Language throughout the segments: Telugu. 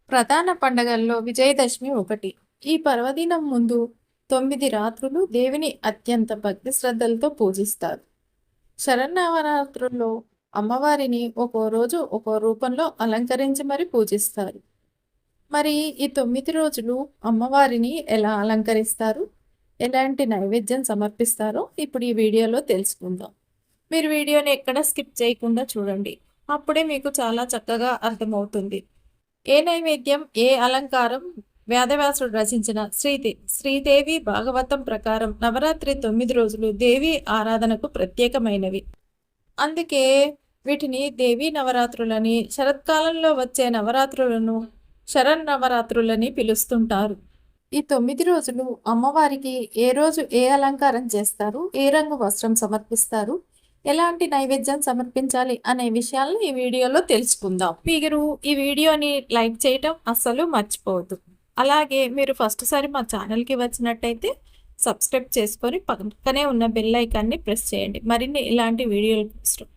ప్రధాన పండగల్లో విజయదశమి ఒకటి. ఈ పర్వదినం ముందు 9 రాత్రులు దేవిని అత్యంత భక్తి శ్రద్ధలతో పూజిస్తారు. శరన్నవరాత్రుల్లో అమ్మవారిని ఒక్కో రోజు ఒక్కో రూపంలో అలంకరించి మరి పూజిస్తారు. మరి ఈ 9 రోజులు అమ్మవారిని ఎలా అలంకరిస్తారు? ఎలాంటి నైవేద్యం సమర్పిస్తారో ఇప్పుడు ఈ వీడియోలో తెలుసుకుందాం. మీరు వీడియోని ఎక్కడ స్కిప్ చేయకుండా చూడండి. అప్పుడే మీకు చాలా చక్కగా అర్థమవుతుంది. ఏ నైవేద్యం, ఏ అలంకారం వేదవ్యాసుడు రచించిన శ్రీదేవి భాగవతం ప్రకారం నవరాత్రి 9 రోజులు దేవి ఆరాధనకు ప్రత్యేకమైనవి. అందుకే వీటిని దేవీ నవరాత్రులని, శరత్కాలంలో వచ్చే నవరాత్రులను శరన్నవరాత్రులని పిలుస్తుంటారు. ఈ 9 రోజులు అమ్మవారికి ఏ రోజు ఏ అలంకారం చేస్తారు, ఏ రంగు వస్త్రం సమర్పిస్తారు, ఎలాంటి నైవేద్యం సమర్పించాలి అనే విషయాలను ఈ వీడియోలో తెలుసుకుందాం. మీరు ఈ వీడియోని లైక్ చేయటం అస్సలు మర్చిపోవద్దు. అలాగే మీరు ఫస్ట్ సారి మా ఛానల్కి వచ్చినట్టయితే సబ్స్క్రైబ్ చేసుకొని పక్కనే ఉన్న బెల్ ఐకాన్ని ప్రెస్ చేయండి మరిన్ని ఇలాంటి వీడియోల కోసం.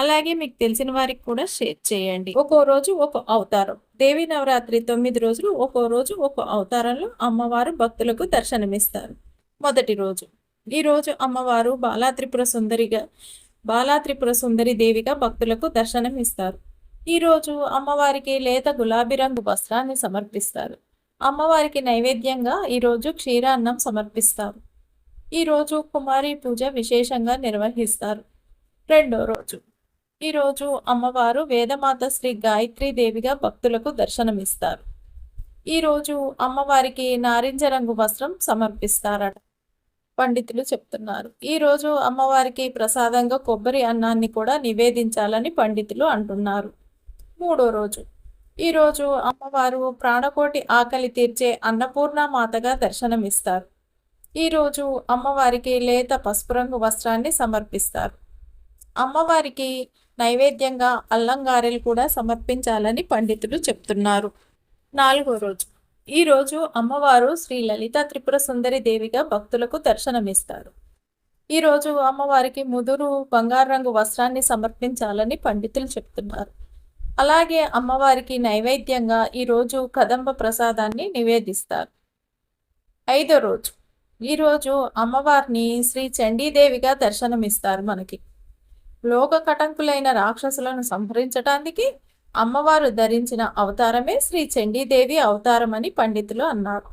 అలాగే మీకు తెలిసిన వారికి కూడా షేర్ చేయండి. ఒక్కో రోజు ఒక అవతారం. దేవి నవరాత్రి 9 రోజులు ఒక్కో రోజు ఒక అవతారంలో అమ్మవారు భక్తులకు దర్శనమిస్తారు. మొదటి రోజు, ఈ రోజు అమ్మవారు బాలా త్రిపుర సుందరి దేవిగా భక్తులకు దర్శనం ఇస్తారు. ఈరోజు అమ్మవారికి లేత గులాబీ రంగు వస్త్రాన్ని సమర్పిస్తారు. అమ్మవారికి నైవేద్యంగా ఈరోజు క్షీరాన్నం సమర్పిస్తారు. ఈరోజు కుమారి పూజ విశేషంగా నిర్వహిస్తారు. రెండో రోజు, ఈరోజు అమ్మవారు వేదమాత శ్రీ గాయత్రీ దేవిగా భక్తులకు దర్శనమిస్తారు. ఈరోజు అమ్మవారికి నారింజ రంగు వస్త్రం సమర్పిస్తారట పండితులు చెప్తున్నారు. ఈరోజు అమ్మవారికి ప్రసాదంగా కొబ్బరి అన్నాన్ని కూడా నివేదించాలని పండితులు అంటున్నారు. మూడో రోజు, ఈరోజు అమ్మవారు ప్రాణకోటి ఆకలి తీర్చే అన్నపూర్ణ మాతగా దర్శనమిస్తారు. ఈరోజు అమ్మవారికి లేత పసుపు రంగు వస్త్రాన్ని సమర్పిస్తారు. అమ్మవారికి నైవేద్యంగా అల్లంగారెలు కూడా సమర్పించాలని పండితులు చెప్తున్నారు. నాలుగో రోజు, ఈరోజు అమ్మవారు శ్రీ లలిత త్రిపుర సుందరి దేవిగా భక్తులకు దర్శనమిస్తారు. ఈరోజు అమ్మవారికి ముదురు బంగారు రంగు వస్త్రాన్ని సమర్పించాలని పండితులు చెప్తున్నారు. అలాగే అమ్మవారికి నైవేద్యంగా ఈరోజు కదంబ ప్రసాదాన్ని నివేదిస్తారు. ఐదో రోజు, ఈరోజు అమ్మవారిని శ్రీ చండీదేవిగా దర్శనమిస్తారు. మనకి లోక కటంకులైన రాక్షసులను సంహరించడానికి అమ్మవారు ధరించిన అవతారమే శ్రీ చండీదేవి అవతారం అని పండితులు అన్నారు.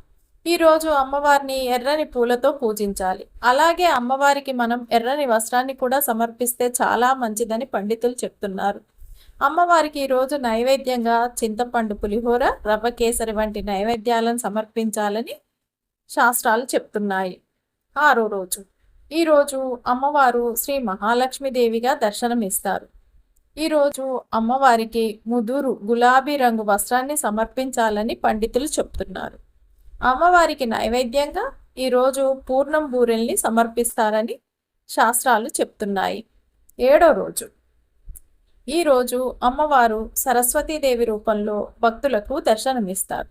ఈరోజు అమ్మవారిని ఎర్రని పూలతో పూజించాలి. అలాగే అమ్మవారికి మనం ఎర్రని వస్త్రాన్ని కూడా సమర్పిస్తే చాలా మంచిదని పండితులు చెప్తున్నారు. అమ్మవారికి ఈరోజు నైవేద్యంగా చింతపండు పులిహోర, రవ్వ కేసరి వంటి నైవేద్యాలను సమర్పించాలని శాస్త్రాలు చెప్తున్నాయి. ఆరో రోజు, ఈరోజు అమ్మవారు శ్రీ మహాలక్ష్మీదేవిగా దర్శనమిస్తారు. ఈరోజు అమ్మవారికి ముదురు గులాబీ రంగు వస్త్రాన్ని సమర్పించాలని పండితులు చెప్తున్నారు. అమ్మవారికి నైవేద్యంగా ఈరోజు పూర్ణం బూరెల్ని సమర్పిస్తారని శాస్త్రాలు చెప్తున్నాయి. ఏడో రోజు, ఈరోజు అమ్మవారు సరస్వతీదేవి రూపంలో భక్తులకు దర్శనమిస్తారు.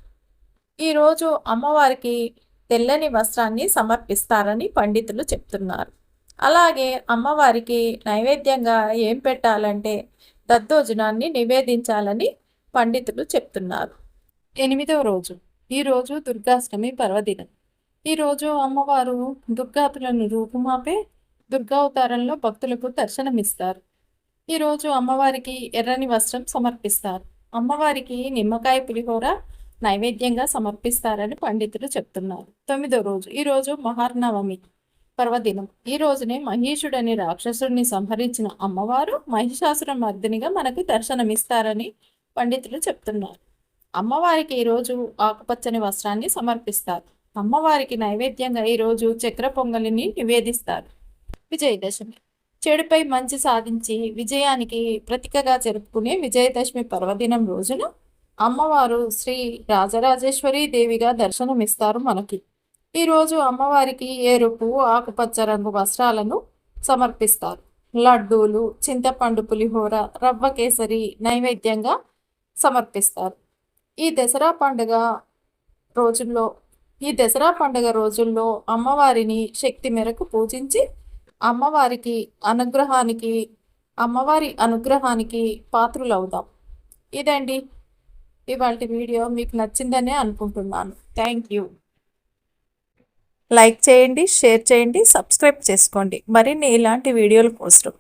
ఈరోజు అమ్మవారికి తెల్లని వస్త్రాన్ని సమర్పిస్తారని పండితులు చెప్తున్నారు. అలాగే అమ్మవారికి నైవేద్యంగా ఏం పెట్టాలంటే దద్దోజనాన్ని నివేదించాలని పండితులు చెప్తున్నారు. ఎనిమిదవ రోజు, ఈరోజు దుర్గాష్టమి పర్వదినం. ఈరోజు అమ్మవారు దుర్గాతులను రూపుమాపే దుర్గావతారంలో భక్తులకు దర్శనమిస్తారు. ఈరోజు అమ్మవారికి ఎర్రని వస్త్రం సమర్పిస్తారు. అమ్మవారికి నిమ్మకాయ పులిహోర నైవేద్యంగా సమర్పిస్తారని పండితులు చెప్తున్నారు. తొమ్మిదో రోజు, ఈరోజు మహార్నవమి పర్వదినం. ఈ రోజునే మహీషుడని రాక్షసుడిని సంహరించిన అమ్మవారు మహిషాసుర మర్దినిగా మనకు దర్శనమిస్తారని పండితులు చెప్తున్నారు. అమ్మవారికి ఈరోజు ఆకుపచ్చని వస్త్రాన్ని సమర్పిస్తారు. అమ్మవారికి నైవేద్యంగా ఈరోజు చక్ర పొంగలిని నివేదిస్తారు. విజయదశమి, చెడుపై మంచి సాధించి విజయానికి ప్రతీకగా జరుపుకునే విజయదశమి పర్వదినం రోజున అమ్మవారు శ్రీ రాజరాజేశ్వరి దేవిగా దర్శనమిస్తారు మనకి. ఈరోజు అమ్మవారికి ఎరుపు, ఆకుపచ్చ రంగు వస్త్రాలను సమర్పిస్తారు. లడ్డూలు, చింతపండు పులిహోర, రవ్వ కేసరి నైవేద్యంగా సమర్పిస్తారు. ఈ దసరా పండుగ రోజుల్లో అమ్మవారిని శక్తి మేరకు పూజించి అమ్మవారి అనుగ్రహానికి పాత్రులవుతాం. ఇదండి ఇవాల్టి వీడియో మీకు నచ్చిందనే అనుకుంటున్నాను. Thank you. లైక్ చేయండి, షేర్ చేయండి, సబ్స్క్రైబ్ చేసుకోండి మరిన్ని ఇలాంటి వీడియోల కోసం.